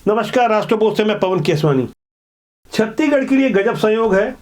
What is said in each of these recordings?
नमस्कार, राष्ट्रपोस्ट से मैं पवन केसवानी। छत्तीसगढ़ के लिए गजब संयोग है।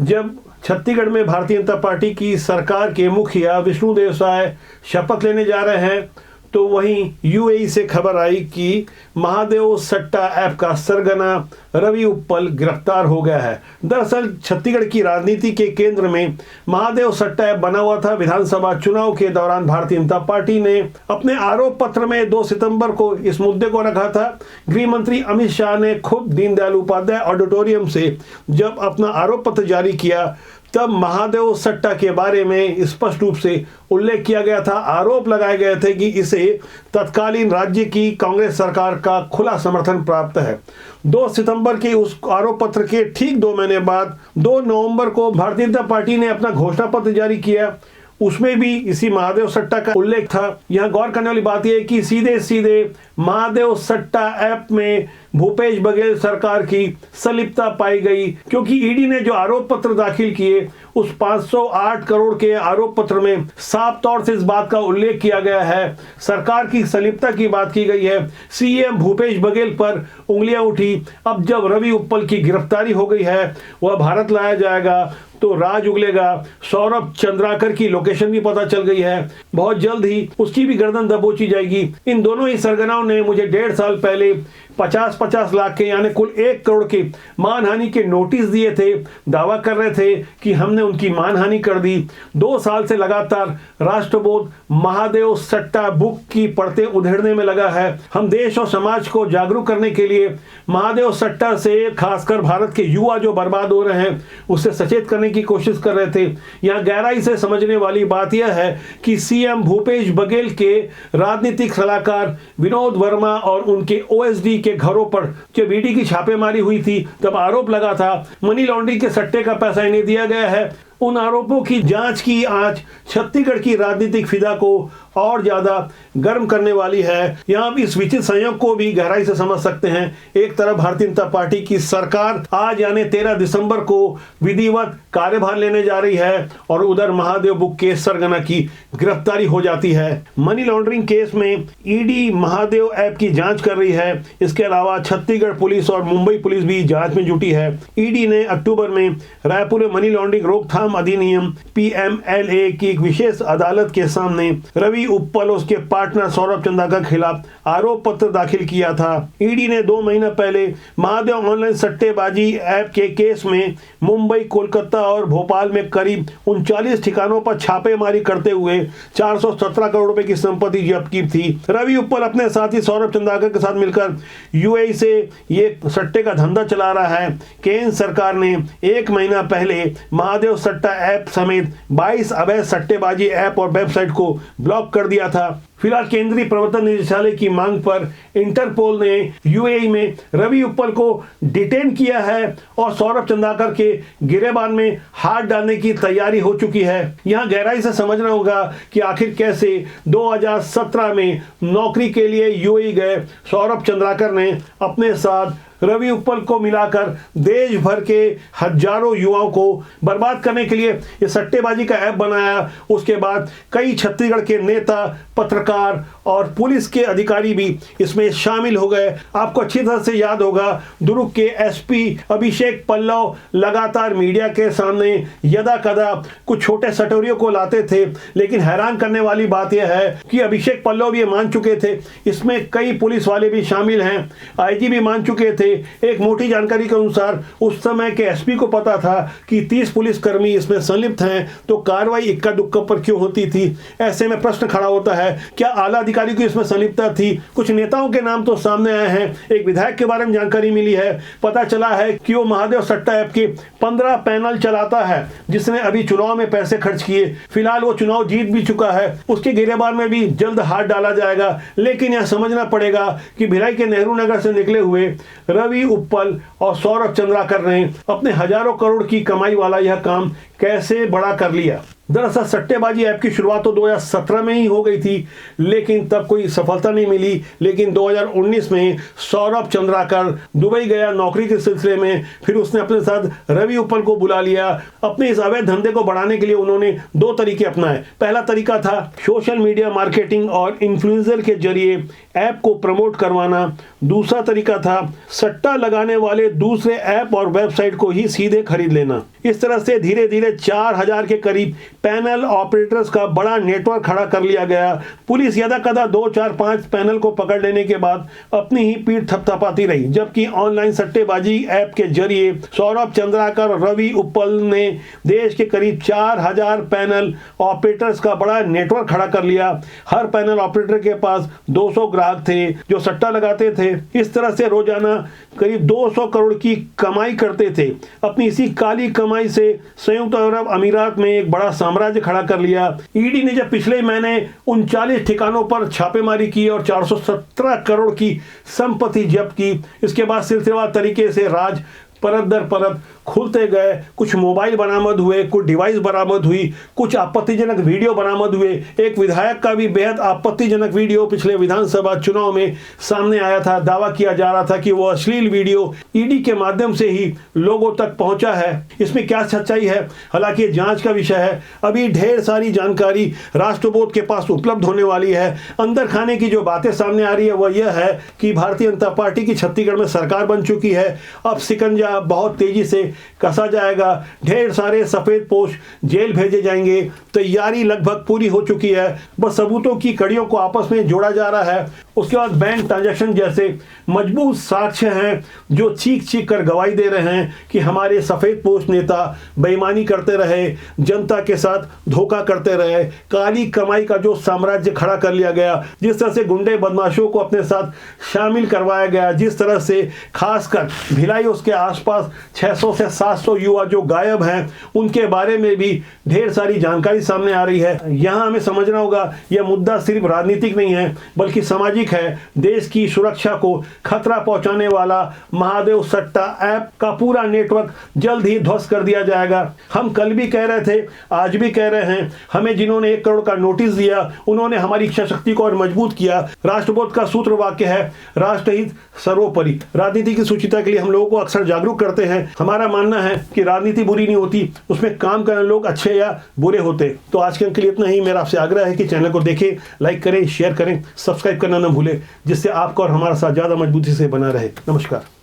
जब छत्तीसगढ़ में भारतीय जनता पार्टी की सरकार के मुखिया विष्णुदेव साय शपथ लेने जा रहे हैं, तो वहीं यूएई से खबर आई कि महादेव सट्टा ऐप का सरगना रवि उप्पल गिरफ्तार हो गया है। दरअसल छत्तीसगढ़ की राजनीति के केंद्र में महादेव सट्टा ऐप बना हुआ था। विधानसभा चुनाव के दौरान भारतीय जनता पार्टी ने अपने आरोप पत्र में 2 सितंबर को इस मुद्दे को रखा था। गृह मंत्री अमित शाह ने खुद दीनदयाल उपाध्याय ऑडिटोरियम से जब अपना आरोप पत्र जारी किया, तब महादेव सट्टा के बारे में स्पष्ट रूप से उल्लेख किया गया था। आरोप लगाए गए थे कि इसे तत्कालीन राज्य की कांग्रेस सरकार का खुला समर्थन प्राप्त है। 2 सितंबर के उस आरोप पत्र के ठीक 2 महीने बाद 2 नवंबर को भारतीय जनता पार्टी ने अपना घोषणा पत्र जारी किया। उसमें भी इसी महादेव सट्टा का उल्लेख था। यहां गौर करने वाली बात यह है कि सीधे सीधे महादेव सट्टा ऐप में भूपेश बघेल सरकार की संलिप्तता पाई गई, क्योंकि ईडी ने जो आरोप पत्र दाखिल किए उस 508 करोड़ के आरोप पत्र में साफ तौर से इस बात का उल्लेख किया गया है, सरकार की संलिप्तता की बात की गई है। सीएम भूपेश बघेल पर उंगलियां उठी। अब जब रवि उप्पल की गिरफ्तारी हो गई है, वह भारत लाया जाएगा तो राज उगलेगा। सौरभ चंद्राकर की लोकेशन भी पता चल गई है, बहुत जल्द ही उसकी भी गर्दन दबोची जाएगी। इन दोनों ही सरगनाओं ने मुझे 1.5 साल पहले 50-50 लाख के यानी कुल 1 करोड़ के मानहानि के नोटिस दिए थे। दावा कर रहे थे कि हमने उनकी मानहानि कर दी। 2 साल से लगातार राष्ट्रबोध महादेव सट्टा बुक की पढ़ते उधेड़ने में लगा है। हम देश और समाज को जागरूक करने के लिए महादेव सट्टा से खासकर भारत के युवा जो बर्बाद हो रहे हैं उससे सचेत करने की कोशिश कर रहे थे। यहाँ गहराई से समझने वाली बात यह है कि सीएम भूपेश बघेल के राजनीतिक सलाहकार विनोद वर्मा और उनके ओएसडी के घरों पर जब ईडी की छापेमारी हुई थी, तब आरोप लगा था मनी लॉन्ड्रिंग के सट्टे का पैसा इन्हें दिया गया है। उन आरोपों की जांच की आज छत्तीसगढ़ की राजनीतिक फिजा को और ज्यादा गर्म करने वाली है। यहाँ आप इस विचित्र संयोग को भी गहराई से समझ सकते हैं। एक तरफ भारतीय जनता पार्टी की सरकार आज यानी 13 दिसंबर को विधिवत कार्यभार लेने जा रही है और उधर महादेव बुक के सरगना की गिरफ्तारी हो जाती है। मनी लॉन्ड्रिंग केस में ईडी महादेव ऐप की जांच कर रही है। इसके अलावा छत्तीसगढ़ पुलिस और मुंबई पुलिस भी जांच में जुटी है। ईडी ने अक्टूबर में रायपुर में मनी लॉन्ड्रिंग रोकथाम अधिनियम PMLA की एक विशेष अदालत के सामने रवि उप्पल और उसके पार्टनर सौरभ चंद्राकर के खिलाफ आरोप पत्र दाखिल किया था। ईडी ने 2 महीने पहले महादेव ऑनलाइन सट्टेबाजी ऐप के केस में मुंबई, कोलकाता और भोपाल में करीब 39 ठिकानों पर छापेमारी करते हुए 417 करोड़ रुपए की संपत्ति जब्त की थी। रवि उप्पल अपने साथी सौरभ चंद्राकर के साथ मिलकर यूएई से ये सट्टे का धंधा चला रहा है। केंद्र सरकार ने 1 महीना पहले महादेव सट्टा ऐप समेत 22 अवैध सट्टेबाजी ऐप और वेबसाइट को ब्लॉक कर दिया था। फिलहाल केंद्रीय प्रवर्तन निदेशालय की मांग पर इंटरपोल ने यूएई में रवि उप्पल को डिटेन किया है और सौरभ चंद्राकर के गिरेबान में हाथ डालने की तैयारी हो चुकी है। यहां गहराई से समझना होगा कि आखिर कैसे 2017 में नौकरी के लिए यूएई गए सौरभ चंद्राकर ने अपने साथ रवि उप्पल को मिलाकर देश भर के हजारों युवाओं को बर्बाद करने के लिए ये सट्टेबाजी का ऐप बनाया। उसके बाद कई छत्तीसगढ़ के नेता, पत्रकार और पुलिस के अधिकारी भी इसमें शामिल हो गए। आपको अच्छी तरह से याद होगा, दुर्ग के एसपी अभिषेक पल्लव लगातार मीडिया के सामने यदा कदा कुछ छोटे सटोरियों को लाते थे, लेकिन हैरान करने वाली बात यह है कि अभिषेक पल्लव भी मान चुके थे, इसमें कई पुलिस वाले भी शामिल हैं, आईजी भी मान चुके थे। एक मोटी जानकारी के अनुसार उस समय के एसपी को पता था कि 30 पुलिसकर्मी इसमें संलिप्त हैं, तो कार्रवाई इक्का दुक्का पर क्यों होती थी। ऐसे में प्रश्न खड़ा होता है, क्या आला अधिकारी की इसमें संलिप्तता थी। कुछ नेताओं के नाम तो सामने आए हैं। एक विधायक के बारे में जानकारी मिली है, पता चला है कि वो महादेव सट्टा ऐप के 15 पैनल चलाता है, जिसने अभी चुनाव में पैसे खर्च किए। फिलहाल वो चुनाव जीत भी चुका है, उसके गिरेबान में भी जल्द हाथ डाला जाएगा। लेकिन यह समझना पड़ेगा कि भिलाई के नेहरू नगर से निकले हुए रवि उप्पल और सौरभ चंद्राकर ने अपने हजारों करोड़ की कमाई वाला यह काम कैसे बड़ा कर लिया। दरअसल सट्टेबाजी ऐप की शुरुआत तो 2017 में ही हो गई थी, लेकिन तब कोई सफलता नहीं मिली। लेकिन 2019 में सौरभ चंद्राकर दुबई गया नौकरी के सिलसिले में। फिर उसने अपने साथ रवि उप्पल को बुला लिया। अपने इस अवैध धंधे को बढ़ाने के लिए उन्होंने 2 तरीके अपनाए। पहला तरीका था सोशल मीडिया मार्केटिंग और इन्फ्लुएंसर के जरिए ऐप को प्रमोट करवाना। दूसरा तरीका था सट्टा लगाने वाले दूसरे ऐप और वेबसाइट को ही सीधे खरीद लेना। इस तरह से धीरे धीरे 4000 के करीब पैनल ऑपरेटर्स का बड़ा नेटवर्क खड़ा कर लिया गया। पुलिस यदा कदा 2, 4, 5 पैनल को पकड़ लेने के बाद अपनी ही पीठ थपथपाती रही, जबकि ऑनलाइन सट्टेबाजी ऐप के जरिए सौरभ चंद्राकर और रवि उप्पल ने देश के करीब 4000 पैनल ऑपरेटर्स का बड़ा नेटवर्क खड़ा कर लिया। हर पैनल ऑपरेटर के पास 200 ग्राहक थे जो सट्टा लगाते थे। इस तरह से रोजाना करीब 200 करोड़ की कमाई करते थे। अपनी इसी काली कमाई से संयुक्त अरब अमीरात में एक बड़ा साम्राज्य खड़ा कर लिया। ईडी ने जब पिछले महीने 39 ठिकानों पर छापेमारी की और 417 करोड़ की संपत्ति जब्त की, इसके बाद सिलसिलेवार तरीके से राज परत दर परत खुलते गए। कुछ मोबाइल बरामद हुए, कुछ डिवाइस बरामद हुई, कुछ आपत्तिजनक वीडियो बरामद हुए। एक विधायक का भी बेहद आपत्तिजनक वीडियो पिछले विधानसभा चुनाव में सामने आया था। दावा किया जा रहा था कि वो अश्लील वीडियो ईडी के माध्यम से ही लोगों तक पहुंचा है। इसमें क्या सच्चाई है, हालांकि जांच का विषय है। अभी ढेर सारी जानकारी राष्ट्रबोध के पास उपलब्ध होने वाली है। अंदर खाने की जो बातें सामने आ रही है वह यह है कि भारतीय जनता पार्टी की छत्तीसगढ़ में सरकार बन चुकी है। अब शिकंजा बहुत तेजी से कसा जाएगा। ढेर सारे सफेद पोश जेल भेजे जाएंगे। तैयारी लगभग पूरी हो चुकी है, बस सबूतों की कड़ियों को आपस में जोड़ा जा रहा है। उसके बाद बैंक ट्रांजैक्शन जैसे मजबूत साक्ष्य हैं जो चीख चीख कर गवाही दे रहे हैं कि हमारे सफेद पोश नेता बेईमानी करते रहे, जनता के साथ धोखा करते रहे। काली कमाई का जो साम्राज्य खड़ा कर लिया गया, जिस तरह से गुंडे बदमाशों को अपने साथ शामिल करवाया गया, जिस तरह से खासकर भिलाई उसके आसपास 600 से 700 युवा जो गायब हैं, उनके बारे में भी ढेर सारी जानकारी सामने आ रही है। यहाँ हमें समझना होगा यह मुद्दा सिर्फ राजनीतिक नहीं है बल्कि सामाजिक है। देश की सुरक्षा को खतरा पहुंचाने वाला महादेव सट्टा ऐप का पूरा नेटवर्क जल्द ही ध्वस्त कर दिया जाएगा। हम कल भी कह रहे थे, आज भी कह रहे हैं, हमें जिन्होंने 1 करोड़ का नोटिस दिया उन्होंने हमारी इच्छा शक्ति को और मजबूत किया। राष्ट्रबोध का सूत्र वाक्य है राष्ट्रहित सर्वोपरि। राजनीति की सुचिता के लिए हम लोगों को अक्सर जागरूक करते हैं। हमारा मानना है कि राजनीति बुरी नहीं होती, उसमें काम करने लोग अच्छे या बुरे होते। तो आज के लिए इतना ही। मेरा आपसे आग्रह है कि चैनल को देखें, लाइक करें, शेयर करें, सब्सक्राइब करना न भूलें, जिससे आपका और हमारा साथ ज्यादा मजबूती से बना रहे। नमस्कार।